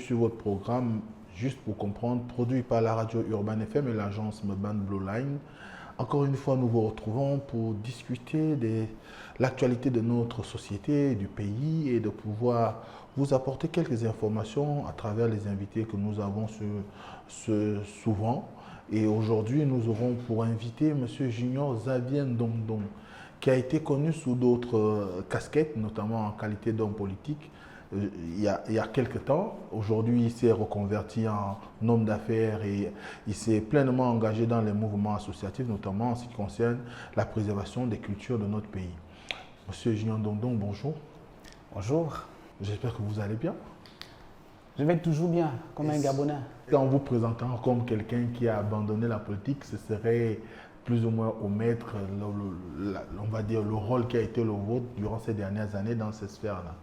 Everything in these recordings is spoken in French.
sur votre programme, juste pour comprendre, produit par la radio Urban FM et l'agence Meban Blue Line. Encore une fois, nous vous retrouvons pour discuter de l'actualité de notre société, du pays et de pouvoir vous apporter quelques informations à travers les invités que nous avons souvent. Et aujourd'hui, nous aurons pour invité M. Junior Xavier Ndongdong, qui a été connu sous d'autres casquettes, notamment en qualité d'homme politique, il y a quelques temps. Aujourd'hui, il s'est reconverti en homme d'affaires et il s'est pleinement engagé dans les mouvements associatifs, notamment en ce qui concerne la préservation des cultures de notre pays. Monsieur Junior Ndongdong, bonjour. Bonjour. J'espère que vous allez bien. Je vais toujours bien, comme un Gabonais. En vous présentant comme quelqu'un qui a abandonné la politique, ce serait plus ou moins omettre, on va dire, le rôle qui a été le vôtre durant ces dernières années dans cette sphère-là.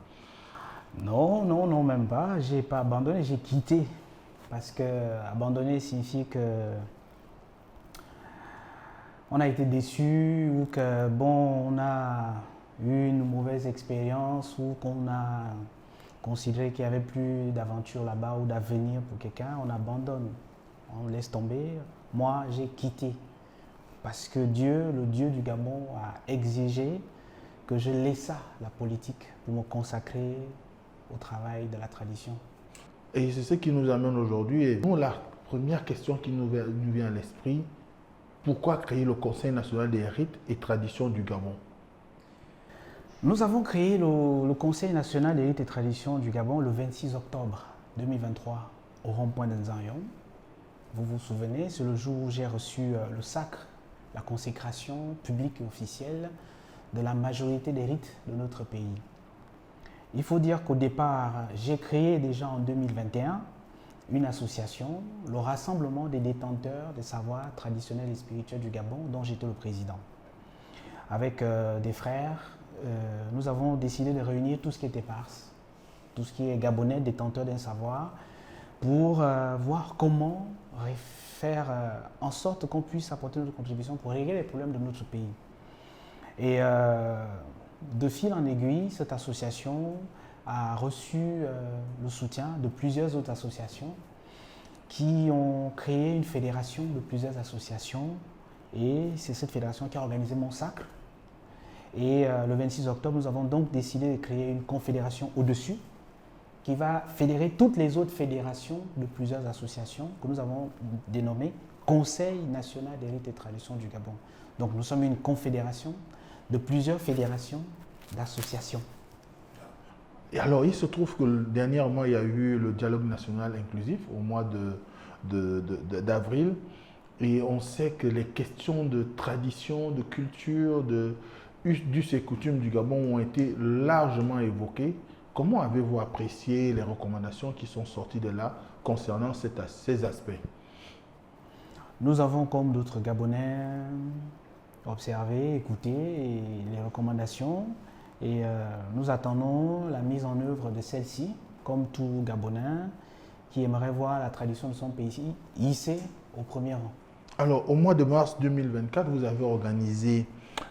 Non, même pas. Je n'ai pas abandonné, j'ai quitté. Parce que abandonner signifie que on a été déçu ou que on a eu une mauvaise expérience ou qu'on a considéré qu'il n'y avait plus d'aventure là-bas ou d'avenir pour quelqu'un, on abandonne. On laisse tomber. Moi, j'ai quitté. Parce que Dieu, le Dieu du Gabon, a exigé que je laissa la politique pour me consacrer au travail de la tradition. Et c'est ce qui nous amène aujourd'hui. Et nous, la première question qui nous vient à l'esprit, pourquoi créer le Conseil national des rites et traditions du Gabon? Nous avons créé le Conseil national des rites et traditions du Gabon le 26 octobre 2023 au rond-point de Nzanyon. Vous vous souvenez, c'est le jour où j'ai reçu le sacre, la consécration publique et officielle de la majorité des rites de notre pays. Il faut dire qu'au départ, j'ai créé déjà en 2021 une association, le Rassemblement des détenteurs des savoirs traditionnels et spirituels du Gabon, dont j'étais le président. Avec des frères, nous avons décidé de réunir tout ce qui était Parse, tout ce qui est gabonais, détenteur d'un savoir, pour voir comment faire en sorte qu'on puisse apporter notre contribution pour régler les problèmes de notre pays. Et de fil en aiguille, cette association a reçu le soutien de plusieurs autres associations qui ont créé une fédération de plusieurs associations. Et c'est cette fédération qui a organisé mon sacre. Et le 26 octobre, nous avons donc décidé de créer une confédération au-dessus qui va fédérer toutes les autres fédérations de plusieurs associations que nous avons dénommées Conseil national des rites et traditions du Gabon. Donc nous sommes une confédération de plusieurs fédérations d'associations. Et alors, il se trouve que dernièrement, il y a eu le dialogue national inclusif au mois d'avril. Et on sait que les questions de tradition, de culture, d'us et coutumes du Gabon ont été largement évoquées. Comment avez-vous apprécié les recommandations qui sont sorties de là concernant ces aspects? Nous avons, comme d'autres Gabonais, observé, écouté les recommandations et nous attendons la mise en œuvre de celles-ci, comme tout Gabonais qui aimerait voir la tradition de son pays hissée au premier rang. Alors, au mois de mars 2024, vous avez organisé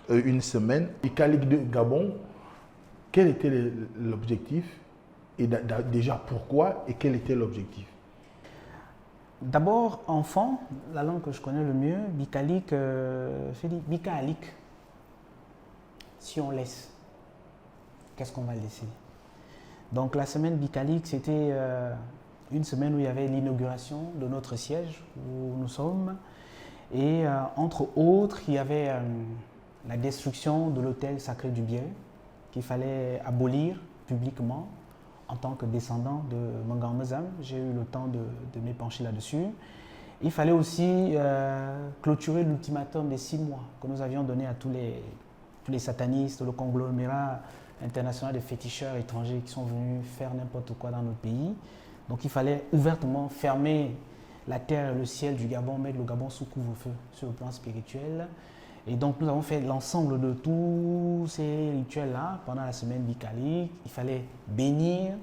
une semaine Bikalik de Gabon. Quel était l'objectif et déjà pourquoi et quel était l'objectif? D'abord, enfant, la langue que je connais le mieux, Bikalik, c'est dit Bikalik. Si on laisse, qu'est-ce qu'on va laisser? Donc la semaine Bikalik, c'était une semaine où il y avait l'inauguration de notre siège où nous sommes. Et entre autres, il y avait la destruction de l'autel sacré du Biel qu'il fallait abolir publiquement. En tant que descendant de Mangan Mezam, j'ai eu le temps de m'épancher là-dessus. Il fallait aussi clôturer l'ultimatum des 6 mois que nous avions donné à tous les satanistes, le conglomérat international de féticheurs étrangers qui sont venus faire n'importe quoi dans notre pays. Donc il fallait ouvertement fermer la terre et le ciel du Gabon, mettre le Gabon sous couvre-feu sur le plan spirituel. Et donc nous avons fait l'ensemble de tous ces rituels-là pendant la semaine Bikalik. Il fallait bénir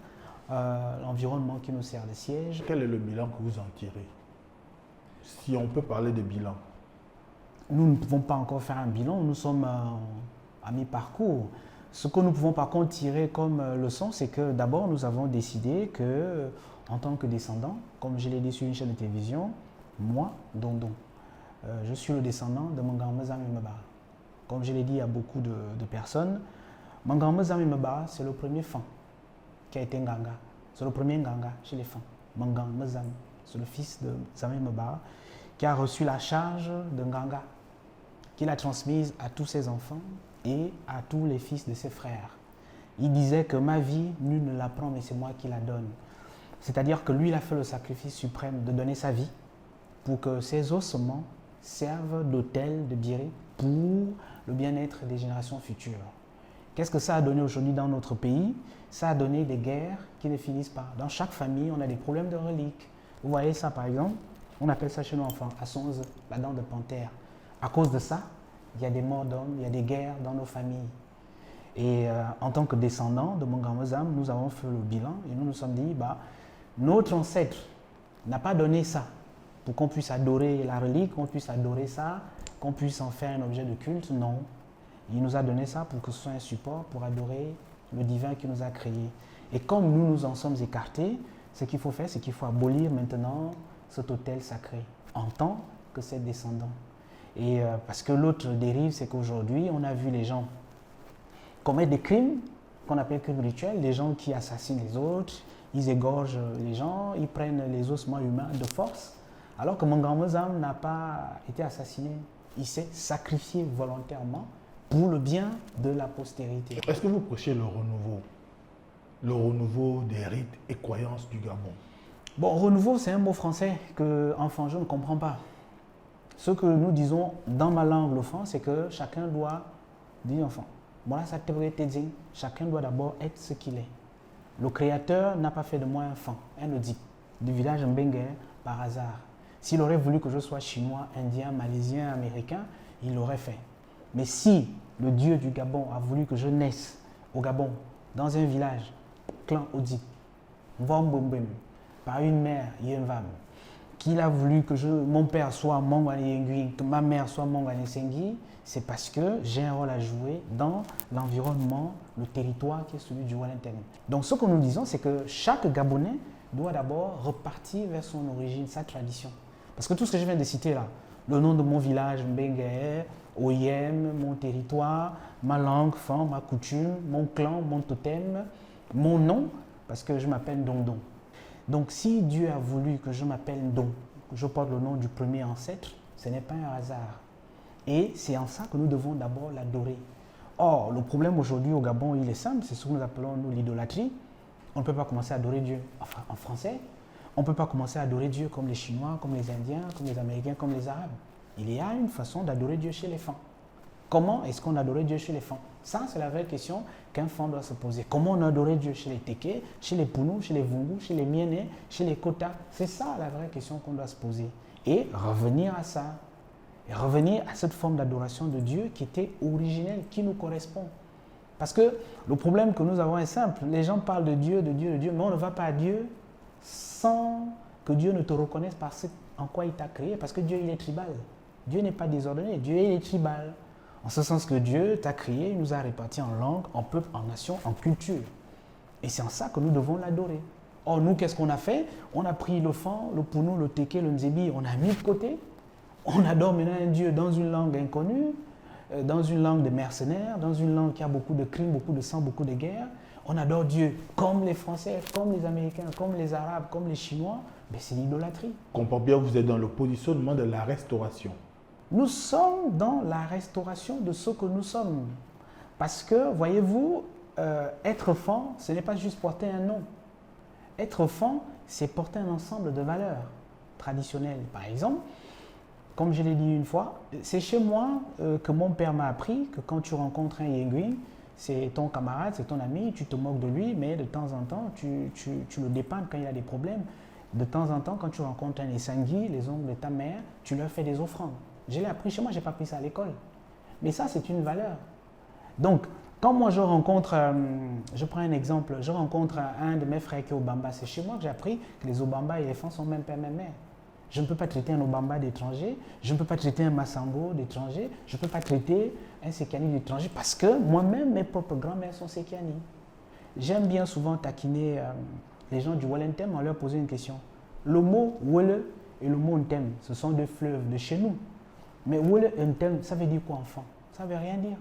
l'environnement qui nous sert de siège. Quel est le bilan que vous en tirez? Si on peut parler de bilan. Nous ne pouvons pas encore faire un bilan, nous sommes à mi-parcours. Ce que nous pouvons par contre tirer comme leçon, c'est que d'abord nous avons décidé en tant que descendant, comme je l'ai dit sur une chaîne de télévision, moi, Dondon, je suis le descendant de Mangame Zami Meba. Comme je l'ai dit à beaucoup de personnes, Mangame Zami Meba, c'est le premier fan qui a été Nganga. C'est le premier Nganga chez les fans. Mangame Zami, c'est le fils de Zami Meba qui a reçu la charge de Nganga, qu'il a transmise à tous ses enfants et à tous les fils de ses frères. Il disait que ma vie, nul ne la prend, mais c'est moi qui la donne. C'est-à-dire que lui, il a fait le sacrifice suprême de donner sa vie pour que ses ossements servent d'autel, de biéré, pour le bien-être des générations futures. Qu'est-ce que ça a donné aujourd'hui dans notre pays? Ça a donné des guerres qui ne finissent pas. Dans chaque famille, on a des problèmes de reliques. Vous voyez ça, par exemple, on appelle ça chez nos enfants, à Sonze, la dent de panthère. À cause de ça, il y a des morts d'hommes, il y a des guerres dans nos familles. Et en tant que descendants de Mangame Zam, nous avons fait le bilan et nous nous sommes dit, notre ancêtre n'a pas donné ça pour qu'on puisse adorer la relique, qu'on puisse adorer ça, qu'on puisse en faire un objet de culte. Non. Il nous a donné ça pour que ce soit un support pour adorer le divin qui nous a créés. Et comme nous nous en sommes écartés, ce qu'il faut faire, c'est qu'il faut abolir maintenant cet autel sacré en tant que ses descendants. Et parce que l'autre dérive, c'est qu'aujourd'hui, on a vu les gens commettre des crimes qu'on appelle crimes rituels, les gens qui assassinent les autres, ils égorgent les gens, ils prennent les ossements humains de force, alors que Mangame Zam n'a pas été assassiné. Il s'est sacrifié volontairement pour le bien de la postérité. Est-ce que vous prêchez le renouveau des rites et croyances du Gabon? Bon, renouveau, c'est un mot français que, enfant, je ne comprends pas. Ce que nous disons dans ma langue, le franc, c'est que chacun doit dire enfant. Chacun doit d'abord être ce qu'il est. Le Créateur n'a pas fait de moi un fan, un Oedipe, du village Mbengue par hasard. S'il aurait voulu que je sois chinois, indien, malaisien, américain, il l'aurait fait. Mais si le Dieu du Gabon a voulu que je naisse au Gabon, dans un village, clan Oedipe, par une mère Yenvam, qu'il a voulu que mon père soit Mongwane Yengui, que ma mère soit Mongwane Sengi, c'est parce que j'ai un rôle à jouer dans l'environnement, le territoire qui est celui du Wallentin. Donc ce que nous disons, c'est que chaque Gabonais doit d'abord repartir vers son origine, sa tradition. Parce que tout ce que je viens de citer là, le nom de mon village, Mbengue, Oyem, mon territoire, ma langue, ma coutume, mon clan, mon totem, mon nom, parce que je m'appelle Dondon. Donc si Dieu a voulu que je m'appelle Don, que je porte le nom du premier ancêtre, ce n'est pas un hasard. Et c'est en ça que nous devons d'abord l'adorer. Or, le problème aujourd'hui au Gabon, il est simple, c'est ce que nous appelons nous l'idolâtrie. On ne peut pas commencer à adorer Dieu en français. On ne peut pas commencer à adorer Dieu comme les Chinois, comme les Indiens, comme les Américains, comme les Arabes. Il y a une façon d'adorer Dieu chez les fans. Comment est-ce qu'on adorait Dieu chez les fans? Ça, c'est la vraie question qu'un fan doit se poser. Comment on adorait Dieu chez les Teke, chez les Pounou, chez les Vungu, chez les Miene, chez les Kota? C'est ça la vraie question qu'on doit se poser. Et revenir à ça. Et revenir à cette forme d'adoration de Dieu qui était originelle, qui nous correspond. Parce que le problème que nous avons est simple. Les gens parlent de Dieu, de Dieu, de Dieu, mais on ne va pas à Dieu sans que Dieu ne te reconnaisse par ce en quoi il t'a créé. Parce que Dieu, il est tribal. Dieu n'est pas désordonné. Dieu, il est tribal. En ce sens que Dieu t'a créé, il nous a répartis en langue, en peuple, en nation, en culture. Et c'est en ça que nous devons l'adorer. Or, nous, qu'est-ce qu'on a fait? On a pris le fan, le pounou, le teke, le mzebi, on a mis de côté. On adore maintenant un Dieu dans une langue inconnue, dans une langue de mercenaires, dans une langue qui a beaucoup de crimes, beaucoup de sang, beaucoup de guerres. On adore Dieu comme les Français, comme les Américains, comme les Arabes, comme les Chinois. Mais c'est l'idolâtrie. Je comprends bien, vous êtes dans le positionnement de la restauration. Nous sommes dans la restauration de ce que nous sommes. Parce que, voyez-vous, être fan, ce n'est pas juste porter un nom. Être fan, c'est porter un ensemble de valeurs traditionnelles. Par exemple, comme je l'ai dit une fois, c'est chez moi que mon père m'a appris que quand tu rencontres un Yengui, c'est ton camarade, c'est ton ami, tu te moques de lui, mais de temps en temps, tu le dépannes quand il a des problèmes. De temps en temps, quand tu rencontres un Essangui, les oncles de ta mère, tu leur fais des offrandes. Je l'ai appris chez moi, je n'ai pas appris ça à l'école. Mais ça, c'est une valeur. Donc, quand moi je rencontre, je prends un exemple, je rencontre un de mes frères qui est au Bamba, c'est chez moi que j'ai appris que les Obamba et les Fans sont même père, même mère. Je ne peux pas traiter un Obamba d'étranger, je ne peux pas traiter un Massango d'étranger, je ne peux pas traiter un Sekiani d'étranger parce que moi-même, mes propres grands-mères sont Sekiani. J'aime bien souvent taquiner les gens du Welentem, on leur posait une question. Le mot Wele et le mot Ntem, ce sont deux fleuves de chez nous. Mais Wele et Ntem, ça veut dire quoi enfant? Ça ne veut rien dire.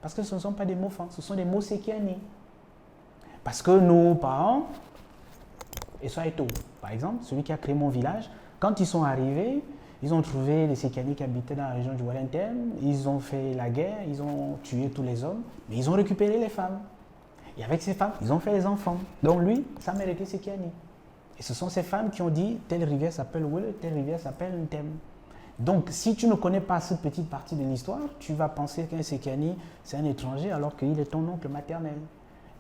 Parce que ce ne sont pas des mots fins, ce sont des mots sékiani. Parce que nos parents, Esoaito, par exemple, celui qui a créé mon village, quand ils sont arrivés, ils ont trouvé les Sékiani qui habitaient dans la région du Welentem, ils ont fait la guerre, ils ont tué tous les hommes, mais ils ont récupéré les femmes. Et avec ces femmes, ils ont fait les enfants. Donc lui, sa mère était Sékiani. Et ce sont ces femmes qui ont dit, telle rivière s'appelle Wele, telle rivière s'appelle Ntem. Donc si tu ne connais pas cette petite partie de l'histoire, tu vas penser qu'un Sékiani, c'est un étranger alors qu'il est ton oncle maternel.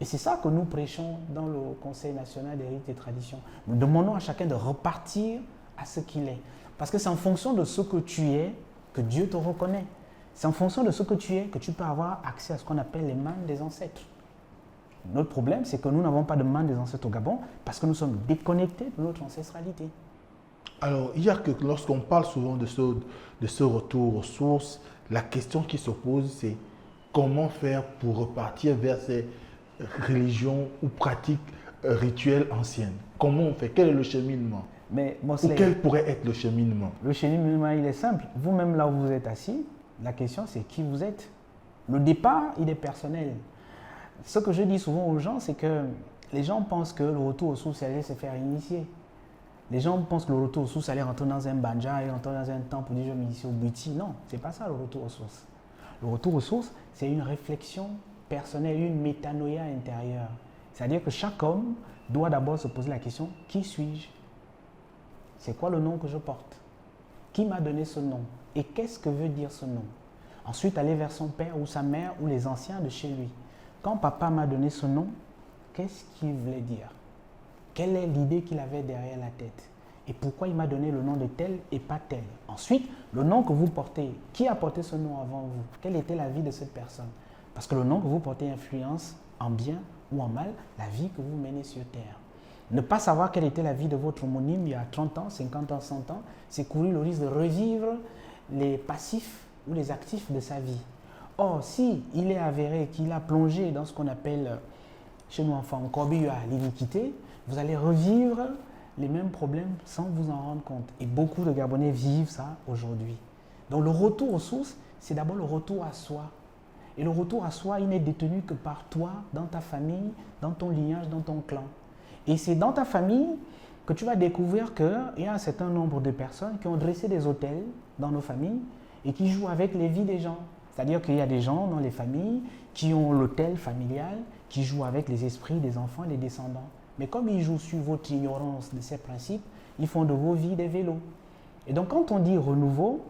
Et c'est ça que nous prêchons dans le Conseil national des rites et traditions. Nous demandons à chacun de repartir à ce qu'il est. Parce que c'est en fonction de ce que tu es que Dieu te reconnaît. C'est en fonction de ce que tu es que tu peux avoir accès à ce qu'on appelle les mannes des ancêtres. Notre problème, c'est que nous n'avons pas de mannes des ancêtres au Gabon parce que nous sommes déconnectés de notre ancestralité. Alors, il y a que lorsqu'on parle souvent de ce retour aux sources, la question qui se pose, c'est comment faire pour repartir vers ces religions ou pratiques rituelles anciennes? Comment on fait? Quel est le cheminement? Mais Ou quel pourrait être le cheminement? Le cheminement, il est simple. Vous-même, là où vous êtes assis, la question, c'est qui vous êtes. Le départ, il est personnel. Ce que je dis souvent aux gens, c'est que les gens pensent que le retour aux sources, c'est aller se faire initier. Les gens pensent que le retour aux sources, c'est aller rentrer dans un banja et rentrer dans un temple pour dire je m'initie au Bouti. Non, c'est pas ça le retour aux sources. Le retour aux sources, c'est une réflexion personnelle, une métanoïa intérieure. C'est-à-dire que chaque homme doit d'abord se poser la question, qui suis-je? C'est quoi le nom que je porte? Qui m'a donné ce nom? Et qu'est-ce que veut dire ce nom? Ensuite, aller vers son père ou sa mère ou les anciens de chez lui. Quand papa m'a donné ce nom, qu'est-ce qu'il voulait dire? Quelle est l'idée qu'il avait derrière la tête? Et pourquoi il m'a donné le nom de tel et pas tel? Ensuite, le nom que vous portez, qui a porté ce nom avant vous? Quelle était la vie de cette personne? Parce que le nom que vous portez influence en bien ou en mal la vie que vous menez sur terre. Ne pas savoir quelle était la vie de votre homonyme il y a 30 ans, 50 ans, 100 ans, c'est courir le risque de revivre les passifs ou les actifs de sa vie. Or, si il est avéré qu'il a plongé dans ce qu'on appelle, chez nous enfants, encore l'iniquité, vous allez revivre les mêmes problèmes sans vous en rendre compte. Et beaucoup de Gabonais vivent ça aujourd'hui. Donc le retour aux sources, c'est d'abord le retour à soi. Et le retour à soi, il n'est détenu que par toi, dans ta famille, dans ton lignage, dans ton clan. Et c'est dans ta famille que tu vas découvrir qu'il y a un certain nombre de personnes qui ont dressé des autels dans nos familles et qui jouent avec les vies des gens. C'est-à-dire qu'il y a des gens dans les familles qui ont l'autel familial, qui jouent avec les esprits des enfants et des descendants. Mais comme ils jouent sur votre ignorance de ces principes, ils font de vos vies des vélos. Et donc quand on dit renouveau,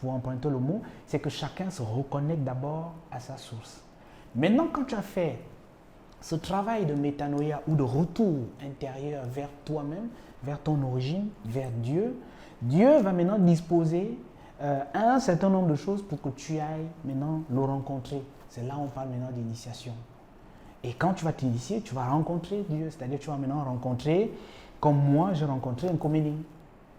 pour emprunter le mot, c'est que chacun se reconnecte d'abord à sa source. Maintenant, quand tu as fait ce travail de métanoïa ou de retour intérieur vers toi-même, vers ton origine, vers Dieu, Dieu va maintenant disposer un certain nombre de choses pour que tu ailles maintenant le rencontrer. C'est là où on parle maintenant d'initiation. Et quand tu vas t'initier, tu vas rencontrer Dieu. C'est-à-dire que tu vas maintenant rencontrer, comme moi, j'ai rencontré un Koméning.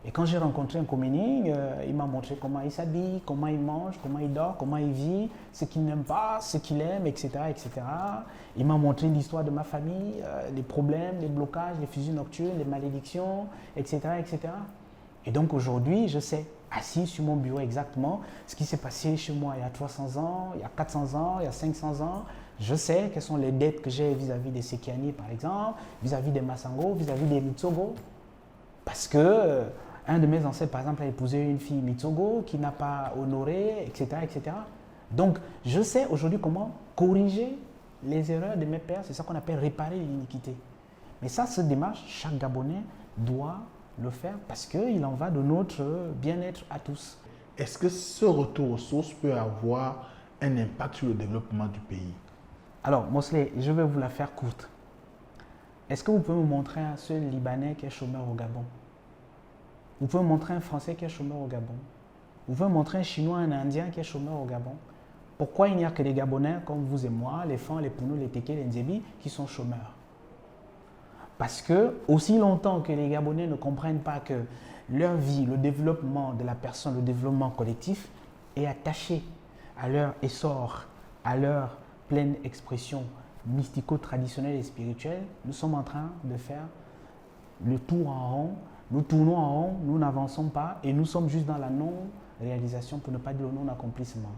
Et quand j'ai rencontré un Koméning, il m'a montré comment il s'habille, comment il mange, comment il dort, comment il vit, ce qu'il n'aime pas, ce qu'il aime, etc., etc. Il m'a montré l'histoire de ma famille, les problèmes, les blocages, les fusions nocturnes, les malédictions, etc., etc. Et donc aujourd'hui, je sais, assis sur mon bureau exactement, ce qui s'est passé chez moi il y a 300 ans, il y a 400 ans, il y a 500 ans. Je sais quelles sont les dettes que j'ai vis-à-vis des Sékiani, par exemple, vis-à-vis des Massango, vis-à-vis des Mitsogo. Parce que un de mes ancêtres, par exemple, a épousé une fille Mitsogo qui n'a pas honoré, etc., etc. Donc, je sais aujourd'hui comment corriger les erreurs de mes pères. C'est ça qu'on appelle réparer l'iniquité. Mais ça, cette démarche, chaque Gabonais doit le faire parce qu'il en va de notre bien-être à tous. Est-ce que ce retour aux sources peut avoir un impact sur le développement du pays? Alors, Mosley, je vais vous la faire courte. Est-ce que vous pouvez me montrer un seul Libanais qui est chômeur au Gabon? Vous pouvez me montrer un Français qui est chômeur au Gabon? Vous pouvez me montrer un Chinois, un Indien qui est chômeur au Gabon? Pourquoi il n'y a que des Gabonais comme vous et moi, les Fans, les Pounou, les Téké, les Nzébi, qui sont chômeurs? Parce que, aussi longtemps que les Gabonais ne comprennent pas que leur vie, le développement de la personne, le développement collectif est attaché à leur essor, à leur pleine expression mystico-traditionnelle et spirituelle, nous sommes en train de faire le tour en rond, nous tournons en rond, nous n'avançons pas et nous sommes juste dans la non-réalisation, pour ne pas dire le non-accomplissement.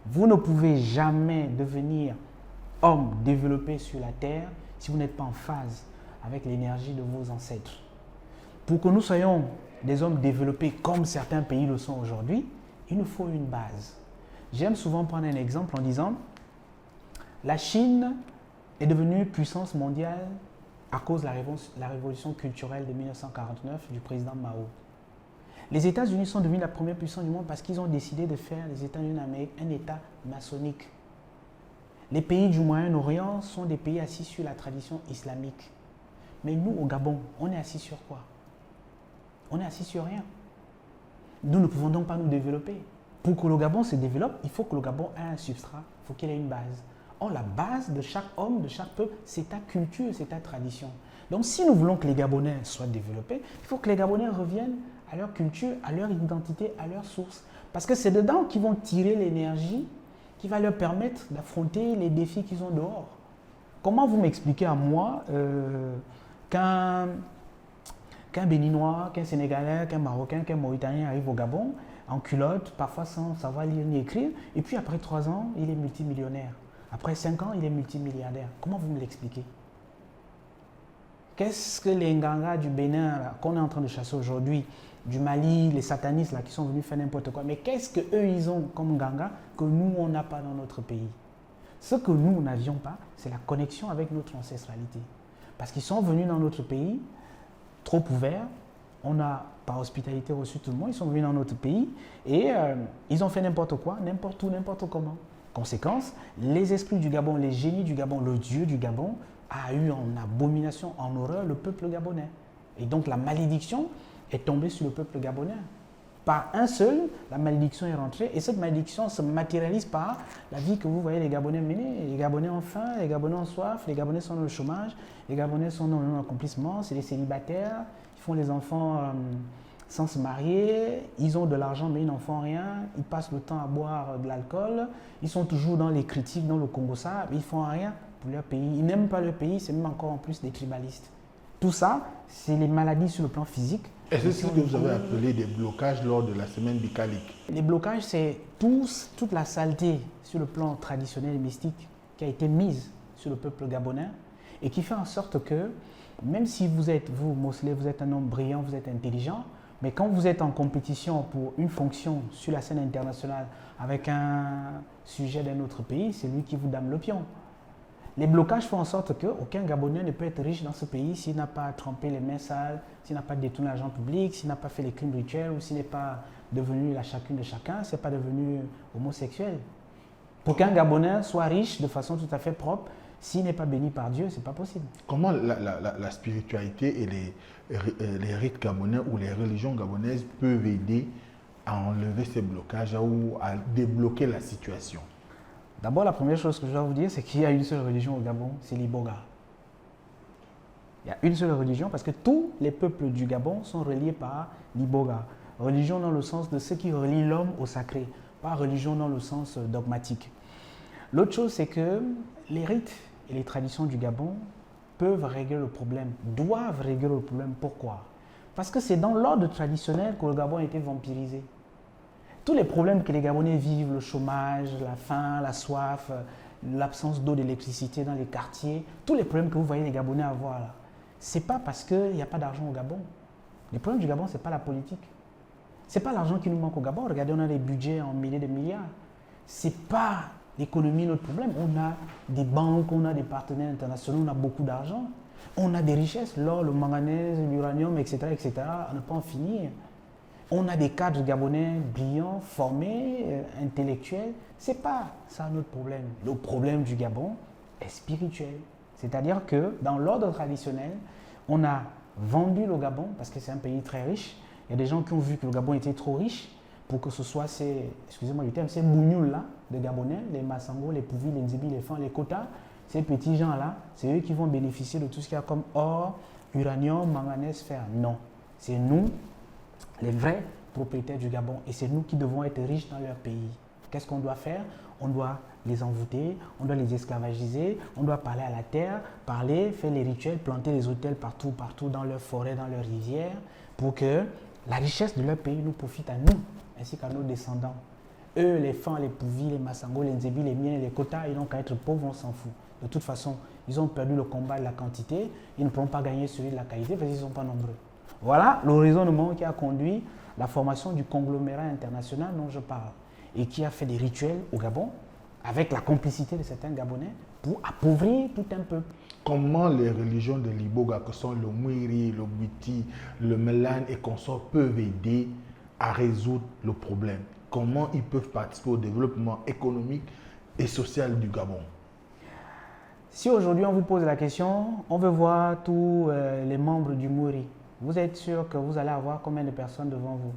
Vous ne pouvez jamais devenir homme développé sur la terre si vous n'êtes pas en phase avec l'énergie de vos ancêtres. Pour que nous soyons des hommes développés comme certains pays le sont aujourd'hui, il nous faut une base. J'aime souvent prendre un exemple en disant la Chine est devenue puissance mondiale à cause de la révolution culturelle de 1949 du président Mao. Les États-Unis sont devenus la première puissance du monde parce qu'ils ont décidé de faire les États-Unis d'Amérique un État maçonnique. Les pays du Moyen-Orient sont des pays assis sur la tradition islamique. Mais nous, au Gabon, on est assis sur quoi? On est assis sur rien. Nous ne pouvons donc pas nous développer. Pour que le Gabon se développe, il faut que le Gabon ait un substrat, il faut qu'il ait une base. Or, la base de chaque homme, de chaque peuple, c'est ta culture, c'est ta tradition. Donc, si nous voulons que les Gabonais soient développés, il faut que les Gabonais reviennent à leur culture, à leur identité, à leur source. Parce que c'est dedans qu'ils vont tirer l'énergie qui va leur permettre d'affronter les défis qu'ils ont dehors. Comment vous m'expliquez à moi qu'un Béninois, qu'un Sénégalais, qu'un Marocain, qu'un Mauritanien arrive au Gabon en culotte, parfois sans savoir lire ni écrire, et puis après 3 ans, il est multimillionnaire. Après 5 ans, il est multimilliardaire. Comment vous me l'expliquez? Qu'est-ce que les Nganga du Bénin qu'on est en train de chasser aujourd'hui, du Mali, les satanistes là, qui sont venus faire n'importe quoi, mais qu'est-ce qu'eux ils ont comme Nganga que nous on n'a pas dans notre pays? Ce que nous n'avions pas, c'est la connexion avec notre ancestralité. Parce qu'ils sont venus dans notre pays, trop ouverts, on a par hospitalité reçu tout le monde, ils sont venus dans notre pays et ils ont fait n'importe quoi, n'importe où, n'importe comment. Conséquence, les esprits du Gabon, les génies du Gabon, le Dieu du Gabon a eu en abomination, en horreur le peuple gabonais. Et donc la malédiction est tombée sur le peuple gabonais. Par un seul, la malédiction est rentrée et cette malédiction se matérialise par la vie que vous voyez les Gabonais mener. Les Gabonais ont faim, les Gabonais ont soif, les Gabonais sont dans le chômage, les Gabonais sont dans le non-accomplissement, c'est des célibataires, ils font les enfants sans se marier, ils ont de l'argent mais ils n'en font rien, ils passent le temps à boire de l'alcool, ils sont toujours dans les critiques, dans le Congo-Ça, mais ils ne font rien pour leur pays. Ils n'aiment pas leur pays, c'est même encore en plus des tribalistes. Tout ça, c'est les maladies sur le plan physique. Est-ce ce que vous avez appelé des blocages lors de la semaine bicalique? Les blocages, c'est toute la saleté sur le plan traditionnel et mystique qui a été mise sur le peuple gabonais et qui fait en sorte que, même si vous, Mosley, vous êtes un homme brillant, vous êtes intelligent, mais quand vous êtes en compétition pour une fonction sur la scène internationale avec un sujet d'un autre pays, c'est lui qui vous dame le pion. Les blocages font en sorte qu'aucun Gabonais ne peut être riche dans ce pays s'il n'a pas trempé les mains sales, s'il n'a pas détourné l'argent public, s'il n'a pas fait les crimes rituels ou s'il n'est pas devenu la chacune de chacun, s'il n'est pas devenu homosexuel. Pour qu'un Gabonais soit riche de façon tout à fait propre, s'il n'est pas béni par Dieu, ce n'est pas possible. Comment la spiritualité et les rites gabonais ou les religions gabonaises peuvent aider à enlever ces blocages ou à débloquer la situation? D'abord, la première chose que je dois vous dire, c'est qu'il y a une seule religion au Gabon, c'est l'Iboga. Il y a une seule religion parce que tous les peuples du Gabon sont reliés par l'Iboga. Religion dans le sens de ce qui relie l'homme au sacré, pas religion dans le sens dogmatique. L'autre chose, c'est que les rites et les traditions du Gabon peuvent régler le problème, doivent régler le problème. Pourquoi? Parce que c'est dans l'ordre traditionnel que le Gabon a été vampirisé. Tous les problèmes que les Gabonais vivent, le chômage, la faim, la soif, l'absence d'eau, d'électricité dans les quartiers, tous les problèmes que vous voyez les Gabonais avoir là, ce n'est pas parce qu'il n'y a pas d'argent au Gabon. Le problème du Gabon, ce n'est pas la politique. Ce n'est pas l'argent qui nous manque au Gabon. Regardez, on a des budgets en milliers de milliards. Ce n'est pas l'économie notre problème. On a des banques, on a des partenaires internationaux, on a beaucoup d'argent. On a des richesses, l'or, le manganèse, l'uranium, etc., à ne pas en finir. On a des cadres gabonais brillants, formés, intellectuels. Ce n'est pas ça notre problème. Le problème du Gabon est spirituel. C'est-à-dire que dans l'ordre traditionnel, on a vendu le Gabon parce que c'est un pays très riche. Il y a des gens qui ont vu que le Gabon était trop riche pour que ce soit ces, excusez-moi du terme, ces bougnoules-là de Gabonais, les Massango, les Pouvis, les Nzibi, les Fans, les Kota, ces petits gens-là, c'est eux qui vont bénéficier de tout ce qu'il y a comme or, uranium, manganèse, fer. Non, c'est nous, les vrais propriétaires du Gabon, et c'est nous qui devons être riches dans leur pays. Qu'est-ce qu'on doit faire? on doit les envoûter, on doit les esclavagiser, on doit parler à la terre, parler, faire les rituels, planter les hôtels partout dans leurs forêts, dans leurs rivières, pour que la richesse de leur pays nous profite à nous, ainsi qu'à nos descendants. Eux, les Fans, les Pouvis, les Massango, les Nzebi, les Miens, les Kota, ils n'ont qu'à être pauvres, on s'en fout. De toute façon, ils ont perdu le combat de la quantité, ils ne pourront pas gagner celui de la qualité parce qu'ils ne sont pas nombreux. Voilà le raisonnement qui a conduit la formation du conglomérat international dont je parle et qui a fait des rituels au Gabon avec la complicité de certains Gabonais pour appauvrir tout un peuple. Comment les religions de l'Iboga, que sont le Mwiri, le Bwiti, le Melan et consorts, peuvent aider à résoudre le problème? Comment ils peuvent participer au développement économique et social du Gabon? Si aujourd'hui on vous pose la question, on veut voir tous les membres du Mwiri, vous êtes sûr que vous allez avoir combien de personnes devant vous?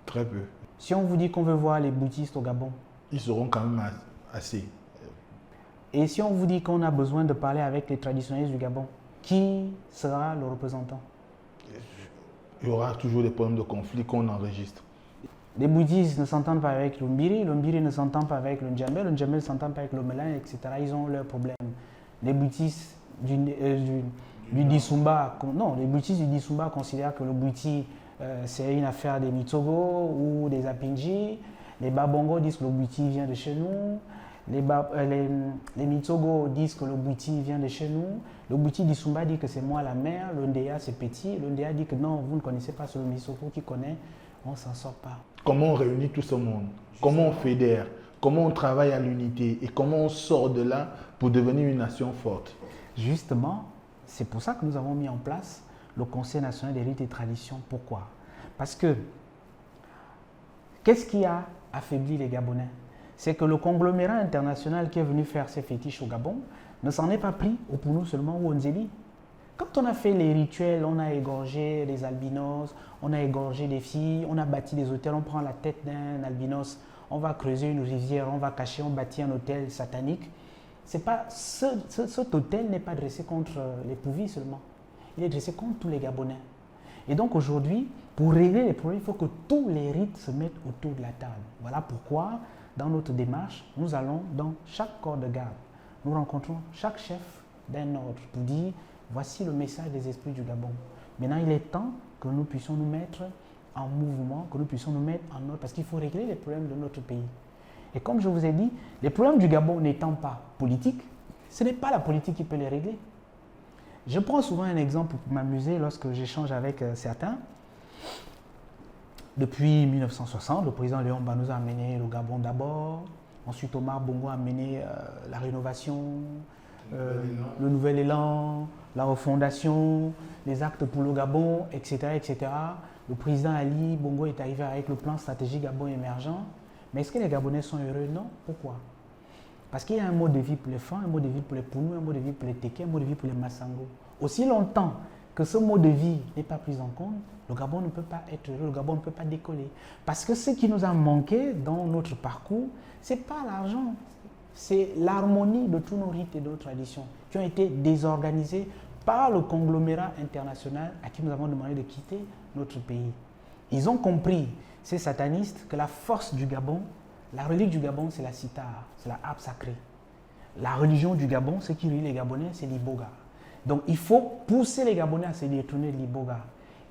Très peu. Si on vous dit qu'on veut voir les bouddhistes au Gabon, ils seront quand même assez. Et si on vous dit qu'on a besoin de parler avec les traditionnalistes du Gabon, qui sera le représentant? Il y aura toujours des problèmes de conflit qu'on enregistre. Les bouddhistes ne s'entendent pas avec le Mbiri ne s'entend pas avec le Ndjambe ne s'entend pas avec le Melan, etc. Ils ont leurs problèmes. Les bouddhistes du Disumba, non, les bouddhistes du Disumba considèrent que le Bwiti c'est une affaire des Mitsogo ou des Apinji. Les Babongo disent que le Bwiti vient de chez nous. Les Mitsogo disent que le Bwiti vient de chez nous. Le Bwiti Disumba dit que c'est moi la mère. Le Ndeya c'est petit. Le Ndeya dit que non, vous ne connaissez pas, c'est le Mitsogo qui connaît. On ne s'en sort pas. Comment on réunit tout ce monde? Comment on fédère? Comment on travaille à l'unité? Et comment on sort de là pour devenir une nation forte? Justement, c'est pour ça que nous avons mis en place le Conseil national des rites et traditions. Pourquoi? Parce que, qu'est-ce qui a affaibli les Gabonais? C'est que le conglomérat international qui est venu faire ses fétiches au Gabon ne s'en est pas pris au Pounou seulement ou au Nzébi. Quand on a fait les rituels, on a égorgé les albinos, on a égorgé des filles, on a bâti des hôtels, on prend la tête d'un albinos, on va creuser une rivière, on va cacher, on bâtit un hôtel satanique. C'est pas, cet hôtel n'est pas dressé contre les Pouvis seulement, il est dressé contre tous les Gabonais. Et donc aujourd'hui, pour régler les problèmes, il faut que tous les rites se mettent autour de la table. Voilà pourquoi, dans notre démarche, nous allons dans chaque corps de garde. Nous rencontrons chaque chef d'un ordre pour dire voici le message des esprits du Gabon. Maintenant, il est temps que nous puissions nous mettre en mouvement, que nous puissions nous mettre en ordre, parce qu'il faut régler les problèmes de notre pays. Et comme je vous ai dit, les problèmes du Gabon n'étant pas politiques, ce n'est pas la politique qui peut les régler. Je prends souvent un exemple pour m'amuser lorsque j'échange avec certains. Depuis 1960, le président Léon Mba nous a amené le Gabon d'abord. Ensuite, Omar Bongo a amené la rénovation, le nouvel élan, la refondation, les actes pour le Gabon, etc., etc. Le président Ali Bongo est arrivé avec le plan stratégique Gabon émergent. Mais est-ce que les Gabonais sont heureux? Non. Pourquoi? Parce qu'il y a un mode de vie pour les Fans, un mode de vie pour les Pounou, un mode de vie pour les Téké, un mode de vie pour les Massango. Aussi longtemps que ce mode de vie n'est pas pris en compte, le Gabon ne peut pas être heureux, le Gabon ne peut pas décoller. Parce que ce qui nous a manqué dans notre parcours, ce n'est pas l'argent, c'est l'harmonie de tous nos rites et de nos traditions qui ont été désorganisés par le conglomérat international à qui nous avons demandé de quitter notre pays. Ils ont compris, ces satanistes, que la force du Gabon, la relique du Gabon, c'est la sitar, c'est la harpe sacrée. La religion du Gabon, ce qui relie les Gabonais, c'est l'Iboga. Donc il faut pousser les Gabonais à se détourner de l'Iboga.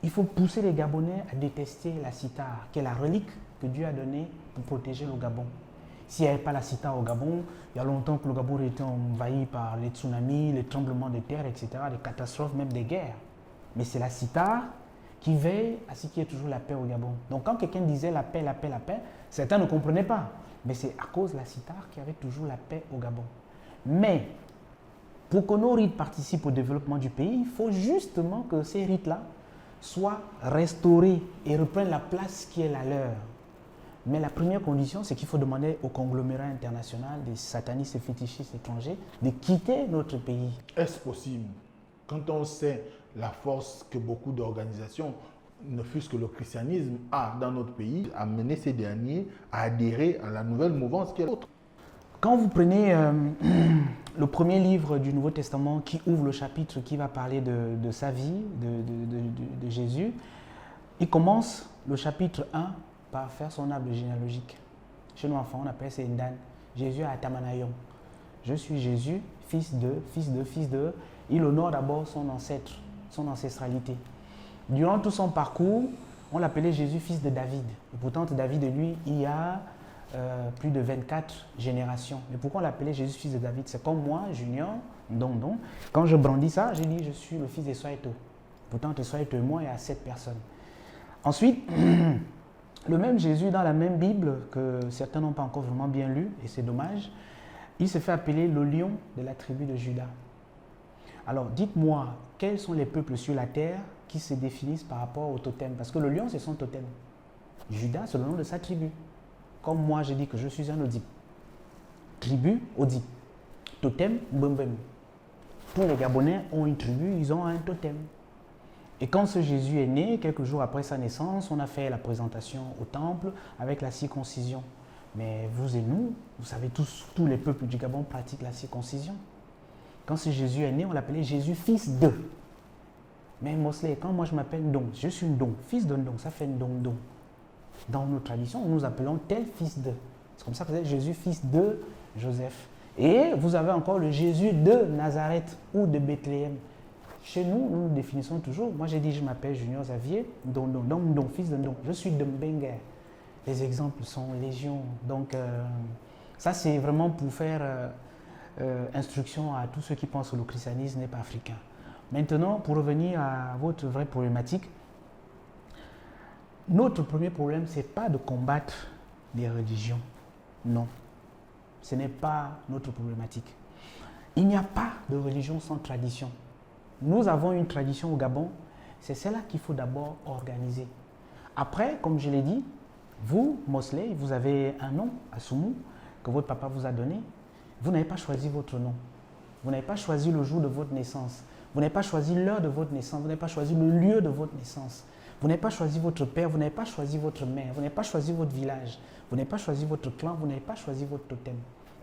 Il faut pousser les Gabonais à détester la sitar, qui est la relique que Dieu a donnée pour protéger le Gabon. S'il n'y avait pas la sitar au Gabon, il y a longtemps que le Gabon était envahi par les tsunamis, les tremblements de terre, etc., les catastrophes, même des guerres. Mais c'est la sitar qui veille à ce qu'il y ait toujours la paix au Gabon. Donc quand quelqu'un disait la paix, la paix, la paix, certains ne comprenaient pas. Mais c'est à cause de la sitar qu'il y avait toujours la paix au Gabon. Mais pour que nos rites participent au développement du pays, il faut justement que ces rites-là soient restaurés et reprennent la place qui est la leur. Mais la première condition, c'est qu'il faut demander au conglomérat international des satanistes et fétichistes étrangers de quitter notre pays. Est-ce possible, quand on sait la force que beaucoup d'organisations, ne fût-ce que le christianisme, a dans notre pays, à mener ces derniers à adhérer à la nouvelle mouvance qui est l'autre? Quand vous prenez le premier livre du Nouveau Testament qui ouvre le chapitre qui va parler de sa vie, de Jésus, il commence le chapitre 1 par faire son arbre généalogique. Chez nous, enfants, on appelle ça Ndan. Jésus à Atamanayon. Je suis Jésus, fils de, fils de, fils de. Il honore d'abord son ancêtre, son ancestralité. Durant tout son parcours, on l'appelait Jésus, fils de David. Et pourtant, David de lui, il y a plus de 24 générations. Mais pourquoi on l'appelait Jésus, fils de David? C'est comme moi, Junior, Dondon. Quand je brandis ça, j'ai dit, je suis le fils de Soaito. Pourtant, entre Soaito et moi, il y a 7 personnes. Ensuite, le même Jésus, dans la même Bible, que certains n'ont pas encore vraiment bien lu, et c'est dommage, il se fait appeler le lion de la tribu de Juda. Alors, dites-moi, quels sont les peuples sur la terre qui se définissent par rapport au totem? Parce que le lion, c'est son totem. Juda, c'est le nom de sa tribu. Comme moi, je dis que je suis un Odi. Tribu, Odi. Totem, Mbembem. Tous les Gabonais ont une tribu, ils ont un totem. Et quand ce Jésus est né, quelques jours après sa naissance, on a fait la présentation au temple avec la circoncision. Mais vous et nous, vous savez tous les peuples du Gabon pratiquent la circoncision. Quand ce Jésus est né, on l'appelait Jésus, fils de. Mais Mosley, quand moi je m'appelle Ndong, je suis Ndong, fils de Ndong, ça fait Ndong. Dans nos traditions, nous appelons tel fils de. C'est comme ça que c'est Jésus, fils de Joseph. Et vous avez encore le Jésus de Nazareth ou de Bethléem. Chez nous, nous définissons toujours. Moi, j'ai dit, je m'appelle Junior Xavier, Ndong, fils de Ndong. Je suis de Mbengue. Les exemples sont légion. Donc, ça, c'est vraiment pour faire instruction à tous ceux qui pensent que le christianisme n'est pas africain. Maintenant, pour revenir à votre vraie problématique, notre premier problème, ce n'est pas de combattre les religions. Non. Ce n'est pas notre problématique. Il n'y a pas de religion sans tradition. Nous avons une tradition au Gabon, c'est celle-là qu'il faut d'abord organiser. Après, comme je l'ai dit, vous, Mosley, vous avez un nom, Assoumou, que votre papa vous a donné. Vous n'avez pas choisi votre nom. Vous n'avez pas choisi le jour de votre naissance. Vous n'avez pas choisi l'heure de votre naissance. Vous n'avez pas choisi le lieu de votre naissance. Vous n'avez pas choisi votre père. Vous n'avez pas choisi votre mère. Vous n'avez pas choisi votre village. Vous n'avez pas choisi votre clan. Vous n'avez pas choisi votre totem.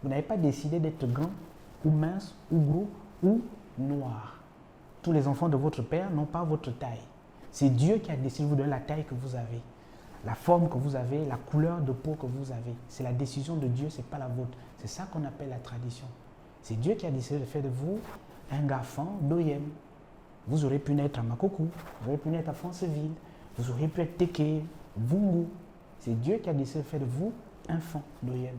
Vous n'avez pas décidé d'être grand ou mince ou gros ou noir. Tous les enfants de votre père n'ont pas votre taille. C'est Dieu qui a décidé de vous donner la taille que vous avez. La forme que vous avez, la couleur de peau que vous avez. C'est la décision de Dieu, ce n'est pas la vôtre. C'est ça qu'on appelle la tradition. C'est Dieu qui a décidé de faire de vous un garçon d'Oyem. Vous aurez pu naître à Makoko, vous aurez pu naître à Franceville, vous aurez pu être Teke, Vungu. C'est Dieu qui a décidé de faire de vous un enfant d'Oyem.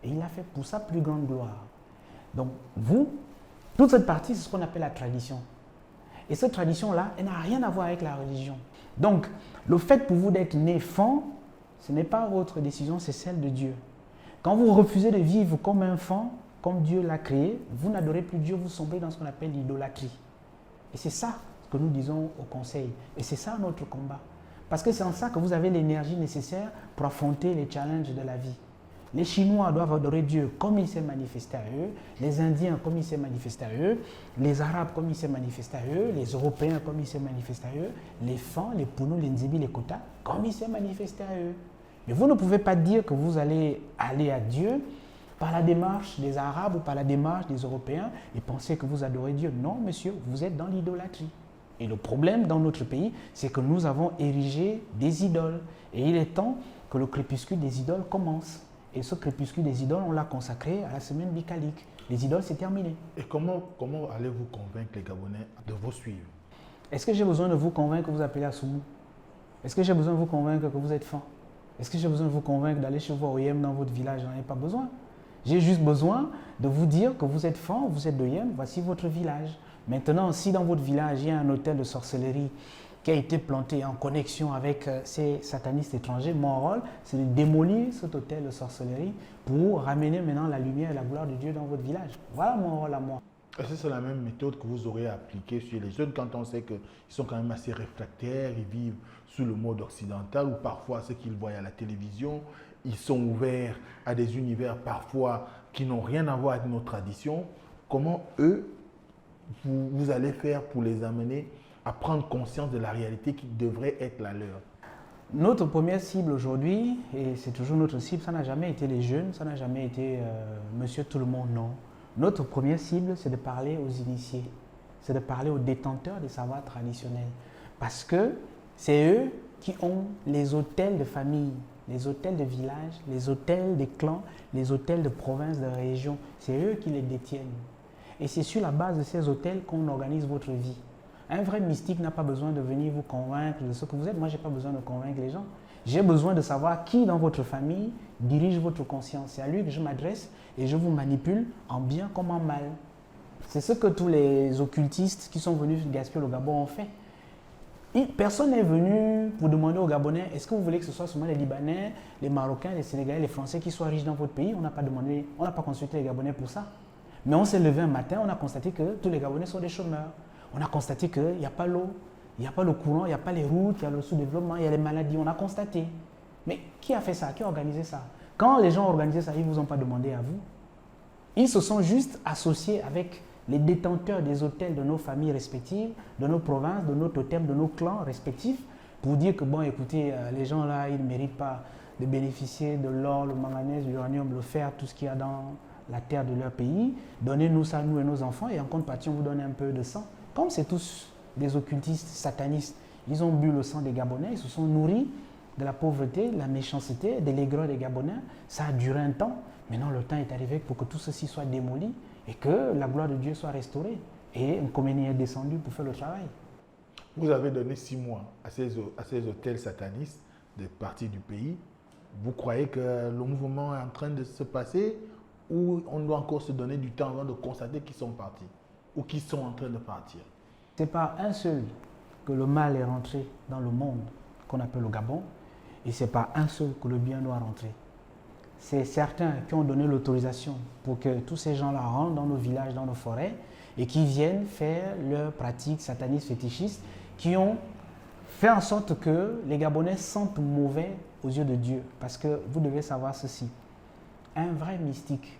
Et il l'a fait pour sa plus grande gloire. Donc, vous, toute cette partie, c'est ce qu'on appelle la tradition. Et cette tradition-là, elle n'a rien à voir avec la religion. Donc, le fait pour vous d'être né enfant, ce n'est pas votre décision, c'est celle de Dieu. Quand vous refusez de vivre comme un enfant, comme Dieu l'a créé, vous n'adorez plus Dieu, vous sombrez dans ce qu'on appelle l'idolâtrie. Et c'est ça que nous disons au Conseil. Et c'est ça notre combat. Parce que c'est en ça que vous avez l'énergie nécessaire pour affronter les challenges de la vie. Les Chinois doivent adorer Dieu comme il s'est manifesté à eux, les Indiens comme il s'est manifesté à eux, les Arabes comme il s'est manifesté à eux, les Européens comme il s'est manifesté à eux, les Fans, les Pounou, les Nzibi, les Kota, comme il s'est manifesté à eux. Mais vous ne pouvez pas dire que vous allez aller à Dieu par la démarche des Arabes ou par la démarche des Européens et penser que vous adorez Dieu. Non, monsieur, vous êtes dans l'idolâtrie. Et le problème dans notre pays, c'est que nous avons érigé des idoles. Et il est temps que le crépuscule des idoles commence. Et ce crépuscule des idoles, on l'a consacré à la semaine bicalique. Les idoles, c'est terminé. Et comment allez-vous convaincre les Gabonais de vous suivre? Est-ce que j'ai besoin de vous convaincre que vous appelez Assoumou? Est-ce que j'ai besoin de vous convaincre que vous êtes fan? Est-ce que j'ai besoin de vous convaincre d'aller chez vous à Oyem dans votre village? Je n'en ai pas besoin. J'ai juste besoin de vous dire que vous êtes fan, vous êtes d'Oyem, voici votre village. Maintenant, si dans votre village, il y a un hôtel de sorcellerie qui a été planté en connexion avec ces satanistes étrangers, mon rôle, c'est de démolir cet hôtel de sorcellerie pour ramener maintenant la lumière et la gloire de Dieu dans votre village. Voilà mon rôle à moi. Est-ce que c'est la même méthode que vous aurez appliquée sur les jeunes quand on sait qu'ils sont quand même assez réfractaires, ils vivent sous le mode occidental ou parfois ce qu'ils voient à la télévision, ils sont ouverts à des univers parfois qui n'ont rien à voir avec nos traditions. Comment eux, vous allez faire pour les amener à prendre conscience de la réalité qui devrait être la leur? Notre première cible aujourd'hui, et c'est toujours notre cible, ça n'a jamais été les jeunes, ça n'a jamais été monsieur tout le monde, non. Notre première cible, c'est de parler aux initiés, c'est de parler aux détenteurs des savoirs traditionnels. Parce que c'est eux qui ont les hôtels de famille, les hôtels de village, les hôtels des clans, les hôtels de province, de région. C'est eux qui les détiennent. Et c'est sur la base de ces hôtels qu'on organise votre vie. Un vrai mystique n'a pas besoin de venir vous convaincre de ce que vous êtes. Moi, je n'ai pas besoin de convaincre les gens. J'ai besoin de savoir qui dans votre famille dirige votre conscience. C'est à lui que je m'adresse et je vous manipule en bien comme en mal. C'est ce que tous les occultistes qui sont venus gaspiller au Gabon ont fait. Personne n'est venu pour demander aux Gabonais, est-ce que vous voulez que ce soit seulement les Libanais, les Marocains, les Sénégalais, les Français qui soient riches dans votre pays? On n'a pas demandé, on n'a pas consulté les Gabonais pour ça. Mais on s'est levé un matin, on a constaté que tous les Gabonais sont des chômeurs. On a constaté qu'il n'y a pas l'eau, il n'y a pas le courant, il n'y a pas les routes, il y a le sous-développement, il y a les maladies. On a constaté. Mais qui a fait ça? Qui a organisé ça? Quand les gens ont organisé ça, ils ne vous ont pas demandé à vous. Ils se sont juste associés avec les détenteurs des hôtels de nos familles respectives, de nos provinces, de nos totems, de nos clans respectifs, pour dire que, bon, écoutez, les gens là, ils ne méritent pas de bénéficier de l'or, le manganèse, l'uranium, le fer, tout ce qu'il y a dans la terre de leur pays. Donnez-nous ça, nous et nos enfants, et en contrepartie, on vous donne un peu de sang. Comme c'est tous des occultistes satanistes, ils ont bu le sang des Gabonais, ils se sont nourris de la pauvreté, de la méchanceté, de l'aigreur des Gabonais. Ça a duré un temps. Maintenant, le temps est arrivé pour que tout ceci soit démoli et que la gloire de Dieu soit restaurée. Et un Khomeini est descendu pour faire le travail. Vous avez donné 6 mois à ces hôtels satanistes des parties du pays. Vous croyez que le mouvement est en train de se passer ou on doit encore se donner du temps avant de constater qu'ils sont partis ou qu'ils sont en train de partir? C'est par un seul que le mal est rentré dans le monde qu'on appelle le Gabon et c'est par un seul que le bien doit rentrer. C'est certains qui ont donné l'autorisation pour que tous ces gens-là rentrent dans nos villages, dans nos forêts et qui viennent faire leurs pratiques satanistes fétichistes qui ont fait en sorte que les Gabonais sentent mauvais aux yeux de Dieu. Parce que vous devez savoir ceci, un vrai mystique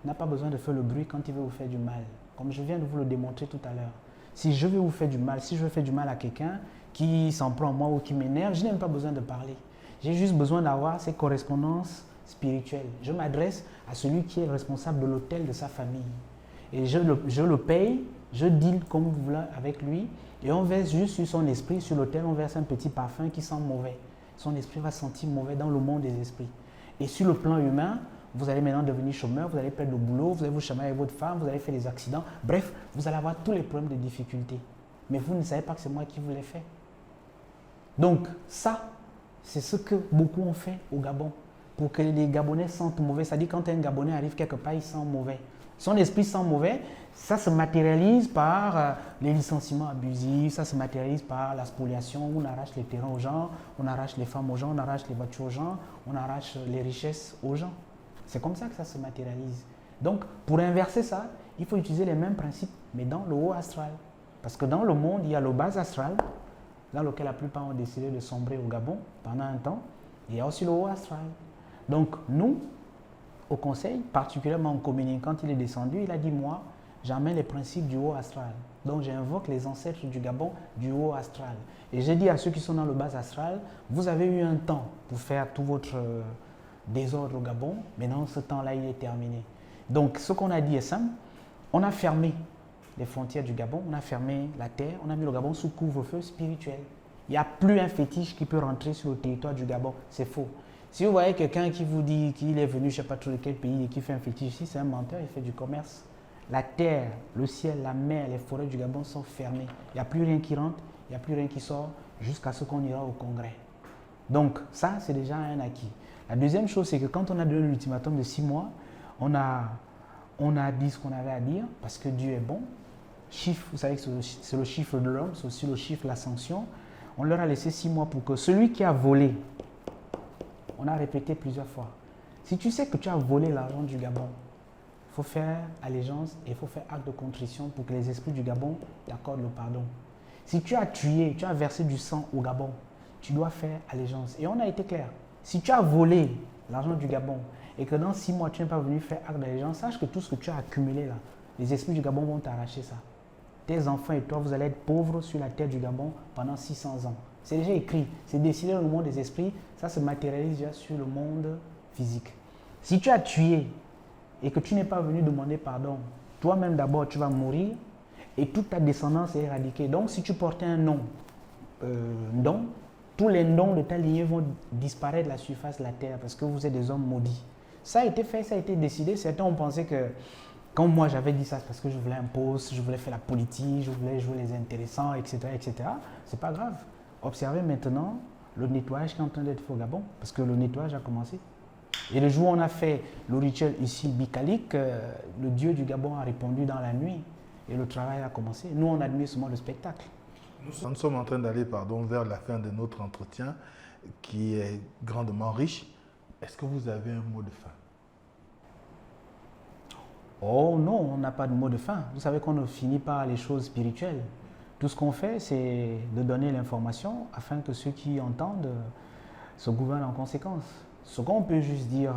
n'a pas besoin de faire le bruit quand il veut vous faire du mal. Comme je viens de vous le démontrer tout à l'heure. Si je veux vous faire du mal, si je veux faire du mal à quelqu'un qui s'en prend à moi ou qui m'énerve, je n'ai même pas besoin de parler. J'ai juste besoin d'avoir ces correspondances spirituelles. Je m'adresse à celui qui est le responsable de l'hôtel de sa famille. Et je le paye, je deal comme vous voulez avec lui et on verse juste sur son esprit, sur l'hôtel, on verse un petit parfum qui sent mauvais. Son esprit va sentir mauvais dans le monde des esprits. Et sur le plan humain, vous allez maintenant devenir chômeur, vous allez perdre le boulot, vous allez vous chamailler avec votre femme, vous allez faire des accidents. Bref, vous allez avoir tous les problèmes de difficultés. Mais vous ne savez pas que c'est moi qui vous l'ai fait. Donc ça, c'est ce que beaucoup ont fait au Gabon. Pour que les Gabonais sentent mauvais. C'est-à-dire quand un Gabonais arrive quelque part, il sent mauvais. Son esprit sent mauvais, ça se matérialise par les licenciements abusifs, ça se matérialise par la spoliation, où on arrache les terrains aux gens, on arrache les femmes aux gens, on arrache les voitures aux gens, on arrache les richesses aux gens. C'est comme ça que ça se matérialise. Donc, pour inverser ça, il faut utiliser les mêmes principes, mais dans le haut astral. Parce que dans le monde, il y a le bas astral, dans lequel la plupart ont décidé de sombrer au Gabon pendant un temps. Il y a aussi le haut astral. Donc, nous, au conseil, particulièrement en Khomeini, quand il est descendu, il a dit, moi, j'amène les principes du haut astral. Donc, j'invoque les ancêtres du Gabon du haut astral. Et j'ai dit à ceux qui sont dans le bas astral, vous avez eu un temps pour faire tout votre désordre au Gabon. Maintenant, ce temps-là, il est terminé. Donc, ce qu'on a dit est simple. On a fermé les frontières du Gabon, on a fermé la terre, on a mis le Gabon sous couvre-feu spirituel. Il n'y a plus un fétiche qui peut rentrer sur le territoire du Gabon. C'est faux. Si vous voyez quelqu'un qui vous dit qu'il est venu, je ne sais pas trop de quel pays, et qui fait un fétiche ici, c'est un menteur, il fait du commerce. La terre, le ciel, la mer, les forêts du Gabon sont fermées. Il n'y a plus rien qui rentre, il n'y a plus rien qui sort, jusqu'à ce qu'on ira au Congrès. Donc, ça, c'est déjà un acquis. La deuxième chose, c'est que quand on a donné l'ultimatum de 6 mois, on a dit ce qu'on avait à dire, parce que Dieu est bon. Chiffre, vous savez que c'est le chiffre de l'homme, c'est aussi le chiffre de l'ascension. On leur a laissé 6 mois pour que celui qui a volé, on a répété plusieurs fois, si tu sais que tu as volé l'argent du Gabon, il faut faire allégeance et il faut faire acte de contrition pour que les esprits du Gabon t'accordent le pardon. Si tu as tué, tu as versé du sang au Gabon, tu dois faire allégeance. Et on a été clair. Si tu as volé l'argent du Gabon et que dans 6 mois, tu n'es pas venu faire acte d'allégeance, sache que tout ce que tu as accumulé là, les esprits du Gabon vont t'arracher ça. Tes enfants et toi, vous allez être pauvres sur la terre du Gabon pendant 600 ans. C'est déjà écrit, c'est décidé dans le monde des esprits, ça se matérialise déjà sur le monde physique. Si tu as tué et que tu n'es pas venu demander pardon, toi-même d'abord tu vas mourir et toute ta descendance est éradiquée. Donc si tu portais un nom, tous les noms de ta lignée vont disparaître de la surface de la terre parce que vous êtes des hommes maudits. Ça a été fait, ça a été décidé. Certains ont pensé que quand moi j'avais dit ça, c'est parce que je voulais un poste, je voulais faire la politique, je voulais jouer les intéressants, etc. etc. C'est pas grave. Observez maintenant le nettoyage qui est en train d'être fait au Gabon, parce que le nettoyage a commencé. Et le jour où on a fait le rituel ici bicalique, le dieu du Gabon a répondu dans la nuit et le travail a commencé. Nous, on admire seulement le spectacle. Nous sommes en train d'aller vers la fin de notre entretien qui est grandement riche. Est-ce que vous avez un mot de fin? Oh non, on n'a pas de mot de fin. Vous savez qu'on ne finit pas les choses spirituelles. Tout ce qu'on fait, c'est de donner l'information afin que ceux qui entendent se gouvernent en conséquence. Ce qu'on peut juste dire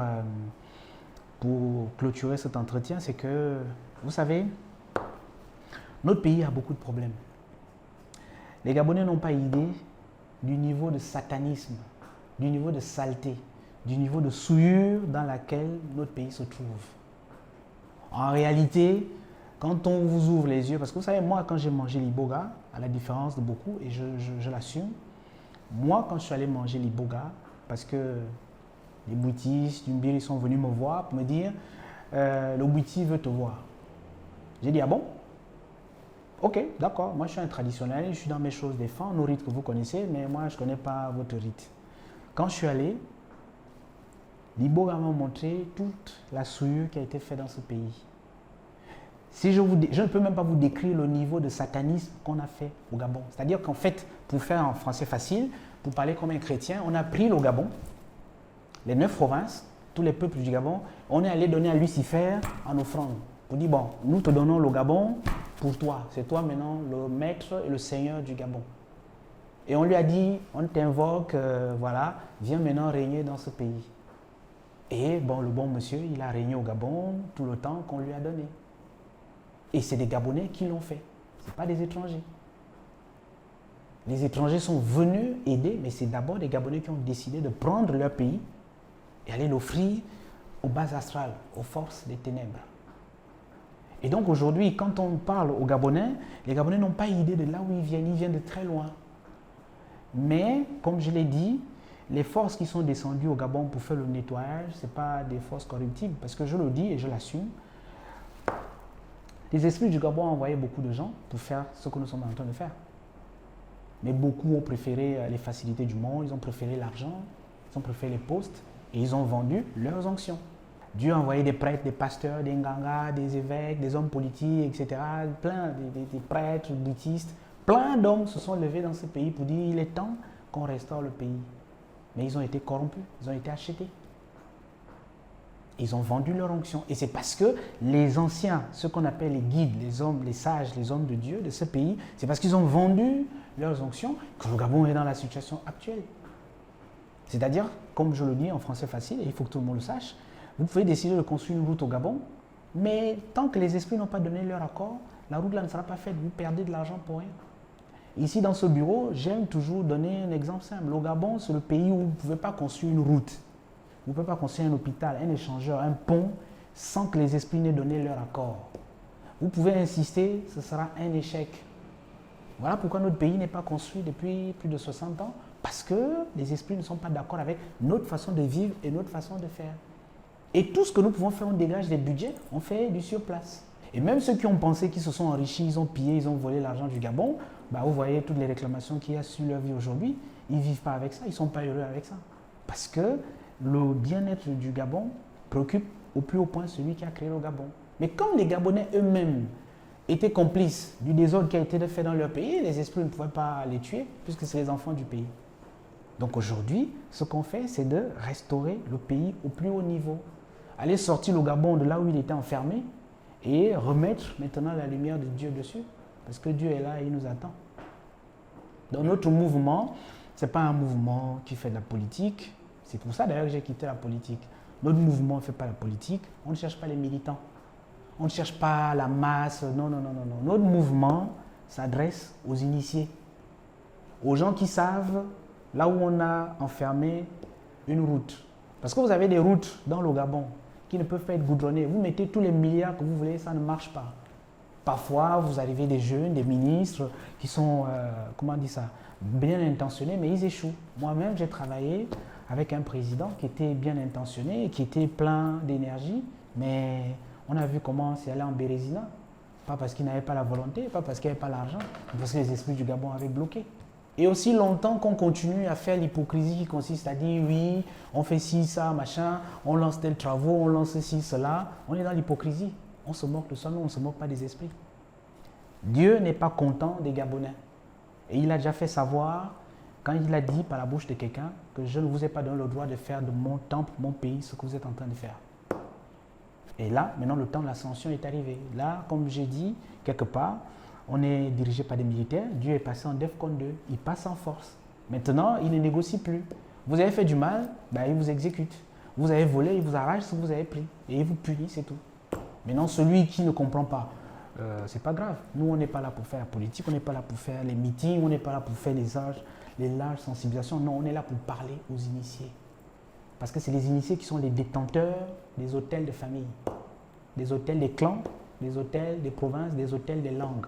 pour clôturer cet entretien, c'est que, vous savez, notre pays a beaucoup de problèmes. Les Gabonais n'ont pas idée du niveau de satanisme, du niveau de saleté, du niveau de souillure dans laquelle notre pays se trouve. En réalité, quand on vous ouvre les yeux, parce que vous savez, moi, quand j'ai mangé l'iboga, à la différence de beaucoup, et je l'assume, moi, quand je suis allé manger l'iboga, parce que les boutistes du Mbiri sont venus me voir pour me dire le bouti veut te voir. J'ai dit, ah bon? Ok, d'accord, moi je suis un traditionnel, je suis dans mes choses des fins, nos rites que vous connaissez, mais moi je ne connais pas votre rite. Quand je suis allé, l'iboga m'a montré toute la souillure qui a été faite dans ce pays. Si je ne peux même pas vous décrire le niveau de satanisme qu'on a fait au Gabon. C'est-à-dire qu'en fait, pour faire en français facile, pour parler comme un chrétien, on a pris le Gabon, les 9 provinces, tous les peuples du Gabon, on est allé donner à Lucifer en offrande. On dit, bon, nous te donnons le Gabon pour toi. C'est toi maintenant le maître et le seigneur du Gabon. Et on lui a dit, on t'invoque, voilà, viens maintenant régner dans ce pays. Et bon, le bon monsieur, il a régné au Gabon tout le temps qu'on lui a donné. Et c'est des Gabonais qui l'ont fait. Ce n'est pas des étrangers. Les étrangers sont venus aider, mais c'est d'abord des Gabonais qui ont décidé de prendre leur pays et aller l'offrir aux bases astrales, aux forces des ténèbres. Et donc aujourd'hui, quand on parle aux Gabonais, les Gabonais n'ont pas idée de là où ils viennent de très loin. Mais, comme je l'ai dit, les forces qui sont descendues au Gabon pour faire le nettoyage, ce n'est pas des forces corruptibles, parce que je le dis et je l'assume. Les esprits du Gabon ont envoyé beaucoup de gens pour faire ce que nous sommes en train de faire. Mais beaucoup ont préféré les facilités du monde, ils ont préféré l'argent, ils ont préféré les postes et ils ont vendu leurs onctions. Dieu a envoyé des prêtres, des pasteurs, des ngangas, des évêques, des hommes politiques, etc. Plein des prêtres, bouddhistes, plein d'hommes se sont levés dans ce pays pour dire il est temps qu'on restaure le pays. Mais ils ont été corrompus, ils ont été achetés. Ils ont vendu leur onction. Et c'est parce que les anciens, ceux qu'on appelle les guides, les hommes, les sages, les hommes de Dieu de ce pays, c'est parce qu'ils ont vendu leurs onctions que le Gabon est dans la situation actuelle. C'est-à-dire, comme je le dis en français facile, et il faut que tout le monde le sache, vous pouvez décider de construire une route au Gabon, mais tant que les esprits n'ont pas donné leur accord, la route là ne sera pas faite, vous perdez de l'argent pour rien. Ici, dans ce bureau, j'aime toujours donner un exemple simple. Le Gabon, c'est le pays où vous ne pouvez pas construire une route. Vous ne pouvez pas construire un hôpital, un échangeur, un pont, sans que les esprits n'aient donné leur accord. Vous pouvez insister, ce sera un échec. Voilà pourquoi notre pays n'est pas construit depuis plus de 60 ans, parce que les esprits ne sont pas d'accord avec notre façon de vivre et notre façon de faire. Et tout ce que nous pouvons faire, on dégage des budgets, on fait du surplace. Et même ceux qui ont pensé qu'ils se sont enrichis, ils ont pillé, ils ont volé l'argent du Gabon, bah vous voyez toutes les réclamations qu'il y a sur leur vie aujourd'hui, ils ne vivent pas avec ça, ils ne sont pas heureux avec ça. Parce que le bien-être du Gabon préoccupe au plus haut point celui qui a créé le Gabon. Mais comme les Gabonais eux-mêmes étaient complices du désordre qui a été fait dans leur pays, les esprits ne pouvaient pas les tuer puisque c'est les enfants du pays. Donc aujourd'hui, ce qu'on fait, c'est de restaurer le pays au plus haut niveau. Aller sortir le Gabon de là où il était enfermé et remettre maintenant la lumière de Dieu dessus. Parce que Dieu est là et il nous attend. Donc notre mouvement, ce n'est pas un mouvement qui fait de la politique. C'est pour ça d'ailleurs que j'ai quitté la politique. Notre mouvement ne fait pas la politique. On ne cherche pas les militants. On ne cherche pas la masse. Non, non, non, non, non. Notre mouvement s'adresse aux initiés. Aux gens qui savent là où on a enfermé une route. Parce que vous avez des routes dans le Gabon qui ne peuvent pas être goudronnées. Vous mettez tous les milliards que vous voulez, ça ne marche pas. Parfois, vous arrivez des jeunes, des ministres qui sont, comment on dit ça, bien intentionnés, mais ils échouent. Moi-même, j'ai travaillé avec un président qui était bien intentionné, qui était plein d'énergie, mais on a vu comment c'est allé en Bérésina. Pas parce qu'il n'avait pas la volonté, pas parce qu'il n'avait pas l'argent, mais parce que les esprits du Gabon avaient bloqué. Et aussi longtemps qu'on continue à faire l'hypocrisie qui consiste à dire oui, on fait ci, ça, machin, on lance tels travaux, on lance ci, cela, on est dans l'hypocrisie. On se moque de soi, mais on ne se moque pas des esprits. Dieu n'est pas content des Gabonais. Et il a déjà fait savoir, quand il a dit par la bouche de quelqu'un, que je ne vous ai pas donné le droit de faire de mon temple, mon pays, ce que vous êtes en train de faire. Et là, maintenant, le temps de l'ascension est arrivé. Là, comme j'ai dit, quelque part, on est dirigé par des militaires. Dieu est passé en DEFCON 2. Il passe en force. Maintenant, il ne négocie plus. Vous avez fait du mal, ben, il vous exécute. Vous avez volé, il vous arrache ce que vous avez pris. Et il vous punit, c'est tout. Maintenant, celui qui ne comprend pas, c'est pas grave. Nous, on n'est pas là pour faire la politique, on n'est pas là pour faire les meetings, on n'est pas là pour faire les larges sensibilisations. Non, on est là pour parler aux initiés. Parce que c'est les initiés qui sont les détenteurs des hôtels de famille, des hôtels des clans, des hôtels des provinces, des hôtels des langues.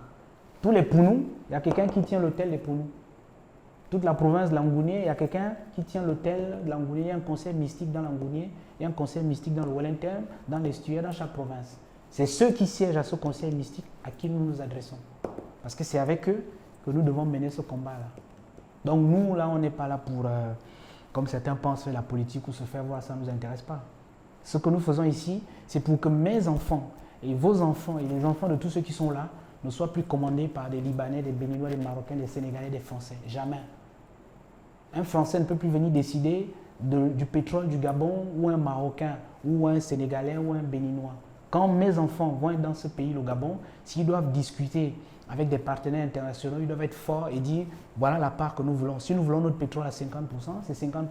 Tous les Pounou, il y a quelqu'un qui tient l'hôtel des Pounou. Toute la province de Langounier, il y a quelqu'un qui tient l'hôtel de Langounier. Il y a un conseil mystique dans Langounier, il y a un conseil mystique dans le Wellington, dans l'estuaire, dans chaque province. C'est ceux qui siègent à ce conseil mystique à qui nous nous adressons. Parce que c'est avec eux que nous devons mener ce combat-là. Donc nous, là, on n'est pas là pour, comme certains pensent, faire la politique ou se faire voir, ça ne nous intéresse pas. Ce que nous faisons ici, c'est pour que mes enfants et vos enfants et les enfants de tous ceux qui sont là ne soient plus commandés par des Libanais, des Béninois, des Marocains, des Sénégalais, des Français. Jamais. Un Français ne peut plus venir décider du pétrole du Gabon ou un Marocain ou un Sénégalais ou un Béninois. Quand mes enfants vont être dans ce pays, le Gabon, s'ils doivent discuter avec des partenaires internationaux, ils doivent être forts et dire voilà la part que nous voulons. Si nous voulons notre pétrole à 50%, c'est 50%.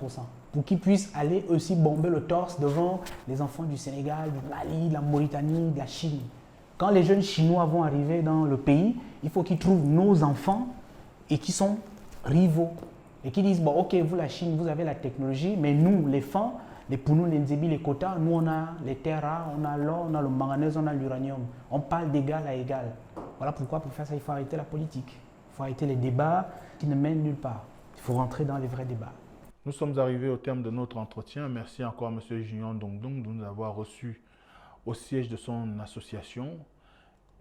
Pour qu'ils puissent aller aussi bomber le torse devant les enfants du Sénégal, du Mali, de la Mauritanie, de la Chine. Quand les jeunes Chinois vont arriver dans le pays, il faut qu'ils trouvent nos enfants et qui sont rivaux. Et qui disent, bon, ok, vous la Chine, vous avez la technologie, mais nous, les FAN, les Pounou, les Nzebi, les quotas, nous on a les terres rares, on a l'or, on a le manganèse, on a l'uranium. On parle d'égal à égal. Voilà pourquoi pour faire ça, il faut arrêter la politique. Il faut arrêter les débats qui ne mènent nulle part. Il faut rentrer dans les vrais débats. Nous sommes arrivés au terme de notre entretien. Merci encore à M. Junior Ndongdong de nous avoir reçus au siège de son association.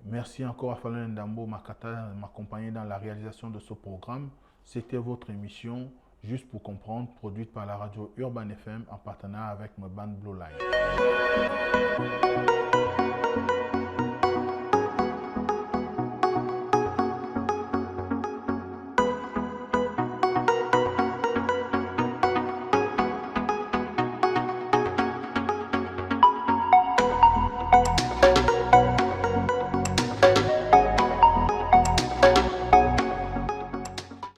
Merci encore à Falen Ndambo Makata de m'accompagner dans la réalisation de ce programme. C'était votre émission Juste pour comprendre, produite par la radio Urban FM en partenariat avec Meban Blue Line.